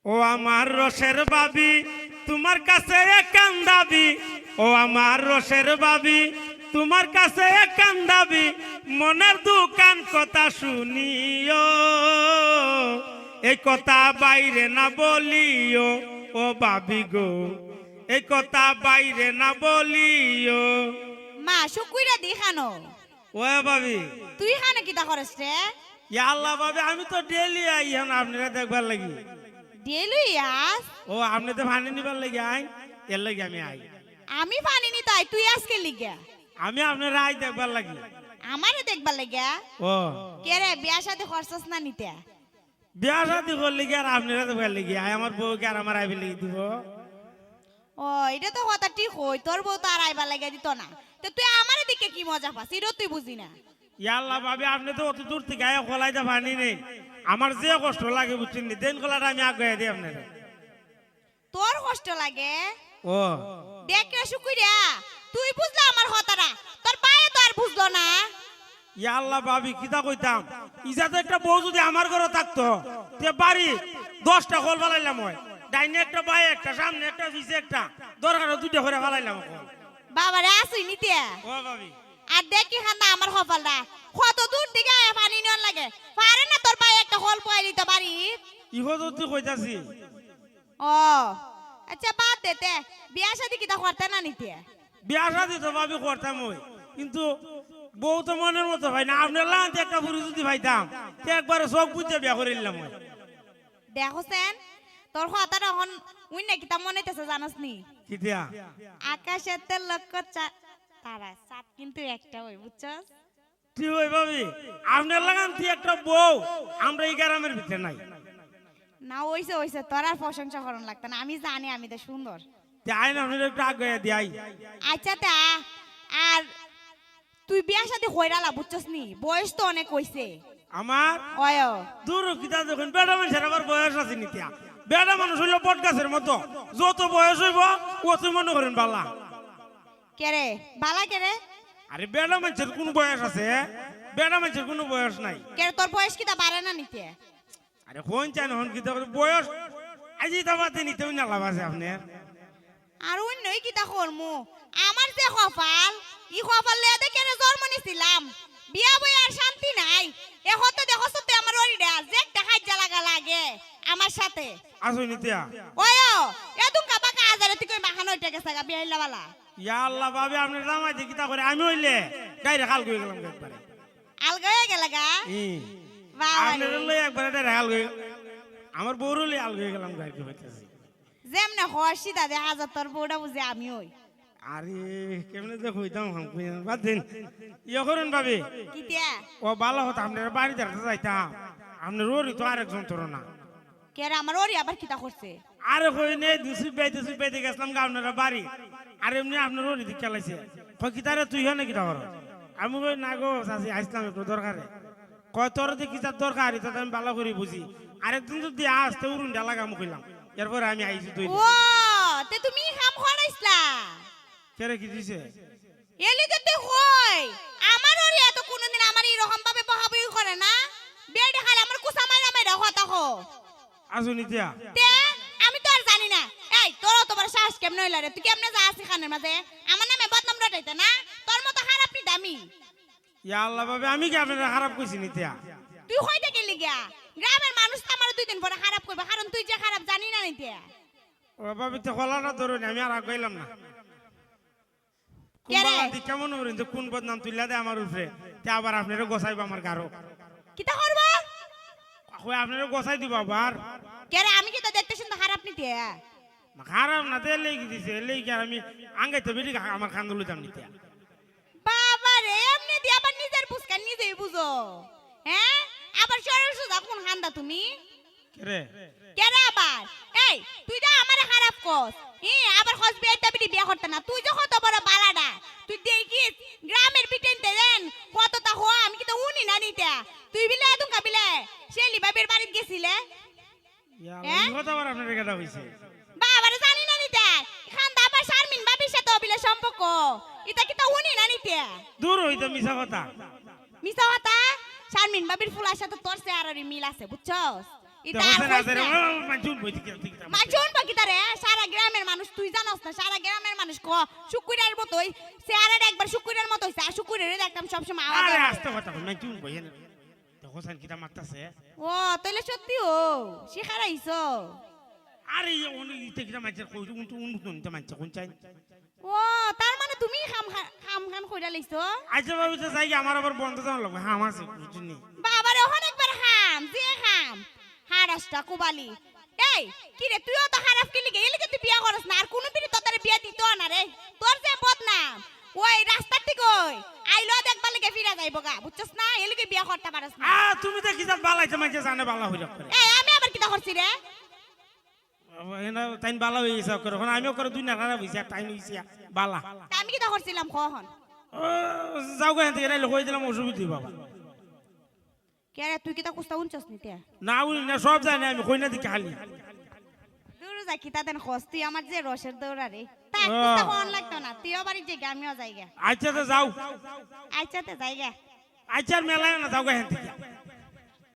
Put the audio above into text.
ও আমার রসের বাবি তোমার কাছে একান দাবি, ও আমার রসের বাবি তোমার কাছে একান দাবি, মনের দোকান কথা শুনিও, এই কথা বাইরে না বলিও, ও বাবি গো এই কথা বাইরে না বলিও। মা শুকুইরা দেখানো ও বাবি তুই খানে কিতা করস রে? ইয়া আল্লাহ বাবি আমি তো ডেলি আই এখন আপনারা দেখবার লাগি। ডেলি আস? ও আপনি তো পানি নিবার লাগি আই, এর লাগি আমি আই। আমি পানি নি তাই তুই আজকে লিগা? আমি আপনার আই দেখবার লাগি। আমারে দেখবার লাগা? ও কে রে বিয়া সাথে খরচস না নিতে? বিয়া শাদি করলে কি আর আপনারা দেখবার লাগি আই? আমার বউ কি আর আমার আইবে লাগি দিব? ও এটা তো কথা ঠিক হই, তোর বউ তো আর আইবার লাগা দিত না, তো তুই আমারে দিকে কি মজা পাস এটা তুই বুঝি না। ইয়া আল্লাহ বাবি আপনি তো অত দূর থেকে আয় খোলাইতে পানি নেই, আমার যে কষ্ট লাগে বুঝছেন নি, দেন খোলাটা আমি আগে দিই আপনারা। তোর কষ্ট লাগে? ও দেখ রে শুকুইরা তুই বুঝলা আমার কথাটা, তোর পায়ে তো আর বুঝলো না। ইয়া আল্লাহ বাবি কিতা কইতাম, ইজাতে একটা বউ যদি আমার ঘরে থাকতো তে বাড়ি 10টা খোল ফালাইলাম, হয় ডাইনে একটা বাই একটা সামনে একটা পিছে একটা, দরকার 2টা করে ফালাইলাম। বাবারে আসুই নিতে ও বাবি আর দেখি খানা আমার কপালটা কত দূর থেকে আয়া পানি নিয়ন লাগে, পারে না তোর পায়ে একটা হল পয় দিতে পারি? ইহো যদি কইতাছি। ও আচ্ছা বাদ দেতে, বিয়া শাদি কিতা করতে না নিতে? বিয়া শাদি তো ভাবি করতাম ওই, কিন্তু বউ তো মনের মতো ভাই না, আপনার লান্তে একটা পুরুষ যদি ভাইতাম তো একবারে চোখ বুঝতে বিয়া করে নিলাম। দেখছেন তোর কথাটা এখন উই না কিতা মনে হইতেছে জানাস নি? কিতিয়া আকাশেতে লক্ষ তারা সাত কিন্তু একটা হই বুঝছস? ঠিক ওই ভাবি আপনার লাগান্তি একটা বউ আমরা এই গ্রামের ভিতরে নাই। না ওইছে ওইছে, তোর আর প্রশংসা করন লাগতো না, আমি জানি আমি তো সুন্দর। আইন আপনার একটু আগে দিয়াই। আচ্ছা তা আর তুই বিয়া শাদি হইরালা বুঝছস নি, বয়স তো অনেক হইছে আমার অয়। দূর কিতা দেখুন বেড়া মানুষের আবার বয়স আছে নিতিয়া, বেড়া মানুষ হইলো বট গাছের মতো, যত বয়স হইব অত মনে করেন বালা। কেরে বালা কেরে? আরে বেড়া মানুষের কোন বয়স আছে? বেড়া মানুষের কোনো বয়স নাই। কেরে তোর বয়স কিতা বাড়ে না নিতে? আরে হন চান হন কিতা বয়স আজি তাবাতে নিতে না লাভ আছে আপনার। আর অন্যই কিতা করমু, আমার যে কপাল ই কপাল লেদে কেরে জন্ম নিছিলাম, বিয়া বই আর শান্তি নাই। এ হতে দেখছ তুই আমার ওরিডা যে একটা হাজ্জা লাগা লাগে আমার সাথে। আসো নিতিয়া ওয় এ তুমি কাবা কাজারে তুই কই মাখানো হইতে গেছে গা বিয়া বালা। ইয়া আল্লাহ ভাবে আপনার জামাই দেখি তা করে আমি হইলে ডাইরে খাল কই গেলাম একবারে। আলগা হয়ে গেল গা? বাবা আপনার লই একবারে ডাইরে খাল কই, আমার বউর লই আল কই গেলাম গাড়ি হইতাছে। যেমনে হসি দাদা হাজার তোর বউটা বুঝে আমি ওই। আরে কেমনে যে কইতাম হাম কই বাদ দিন। ইয়া করেন ভাবি কিতিয়া ও ভালো হতো আপনার বাড়ি দেখতে যাইতাম, আপনার ওরই তো আরেকজন তোর না। কেরে আমার ওরি আবার কিতা করছে? আরে কই নেই দুসি পাইতে গেছিলাম গা আপনার বাড়ি, আর এমনি আপনার ওরই দিক খেলাইছে। কই কিতারে তুই হনে কিতা কর? আমি কই না গো চাচি আসলাম একটু দরকারে। কয় তোর যে কিতার দরকার এটা আমি ভালো করে বুঝি, আরেকদিন যদি আসতে উড়ুন ডালা কাম কইলাম, এরপরে আমি আইছি তুই। ও তে তুমি কাম করাইছলা? কেরে কি দিছে? এলি তো তুই কই আমার ওরি এত কোনদিন আমার এরকম ভাবে বহাবই করে না, বেডে খালি আমার কুসা মাইরা মাইরা কথা কো। আসো নিতিয়া তে আমি তো আর জানি না। এই তোর তোমার শ্বাস কেমনে হইলা রে? তুই কেমনে যা আসি খানের মাঝে আমার নামে বদনাম রটাইতে না? তোর মতো খারাপ নি দামি। ইয়া আল্লাহ ভাবে আমি কি আপনার খারাপ কইছি নিতিয়া? তুই হইতে গেলি গিয়া গ্রামের মানুষ তো আমার 2 দিন পরে খারাপ কইবে, কারণ তুই যে খারাপ জানি না নিতে। ও ভাবি তো খোলাটা ধরুন আমি আর কইলাম না। কেরে? কেমন করেন যে কোন বদনাম তুইলা দে আমার উপরে, তে আবার আপনারও গোছাইব আমার গারো। কিতা করবা? কই আপনারও গোছাই দিব আবার। কেরে আমি কিতা দেখতে শুনতে খারাপ নিতে? খারাপ না তে লেগে দিছে, লেগে আমি আঙ্গাইতে বেরি আমার খান লইতাম নিতে। বাবা রে এমনি দি আবার নিজের বুঝকান নিজেই বুঝো, হ্যাঁ? আবার শরীর সুজা কোন হান্দা তুমি? কেরে কেরে আবার? এই তুই তো আমারে খারাপ কস, আবার খস বিয়ে তাবিটি বিয়ে করতে না, তুই যে কত বড় বালাডা তুই দেখিস গ্রামের বিটেনতে দেন কতটা হওয়া আমি কি তো উনি না নিতে। তুই বিলে এত কাবিলে শেলি বাবির বাড়িতে গেছিলে? ইয়া এই কথা আবার আপনার কেডা হইছে? বাবারে জানি না নিতে খান আবার শারমিন বাবির সাথে বিলে সম্পর্ক, এটা কি তো উনি না নিতে? দূর হইতো মিছা কথা। মিছা কথা? শারমিন বাবির ফুলার সাথে তোর চেহারারই মিল আছে বুঝছস? এটা আর দেখছেন কইস আজরে না। মাঝুন বইতে কি মাঝুন বাকি তারে সারা গ্রামের মানুষ তুই জানোস না সারা গ্রামের মানুষ শুকুরের মতোই চেহারাটা একবার শুকুরের মতো হইছে আর শুকুরের দেখতাম সবসময় আওয়াজ আরে হয়। আস্তে কথা কই মাঝুন বইেন দেখছেন কিটা মারতাছে ও তাহলে সত্যি ও শিখারাইছো আরে উনি ইতে কিটা মারছে কই উনি উনি তো মারছে কোন চাই ও তার মানে তুমি খাম খাম কইরা লইছো আচ্ছা ভাবি তো যাই আমার আবার বন্ধ যাওয়া লাগবে হ্যাঁ আমার বুঝুনি বাবার ওখানে একবার খাম যে খাম হারাসটা কুবালি এই কি রে তুইও তো খারাপ কি লিগে এলিগে তুই বিয়া করছ না আর কোন বিড়ি তোদের বিয়া দিত না রে তোর যে বদনাম ওই রাস্তার ঠিক ওই আইলো দেখবার লাগে ফিরা যাইবো গা বুঝছস না এলিগে বিয়া করতে পারছ না তুমি তো কিটা বালাইতে মাঝে জানে বালা হইরা করে এই আমি আবার কিটা করছি রে এনা তাইন বালা হই গেছে করে এখন আমিও করে দুই না খারাপ হইছে টাইম হইছে বালা তা আমি কিটা করছিলাম কখন যাও গো এতে এরাই লই দিলাম অসুবিধা বাবা কে রে তুই কিটা কুস্তা উনছস নিতে না উনি না সব জানি আমি কই না দিকে খালি দূর যা কিটা দেন খস তুই আমার যে রসের দৌড়া রে তা কুস্তা কোন লাগতো না তুইও বাড়ি যে আমিও যাইগা আচ্ছা তো যাও আচ্ছা তে যাইগা আচ্ছা মেলায় না যাও গো এতে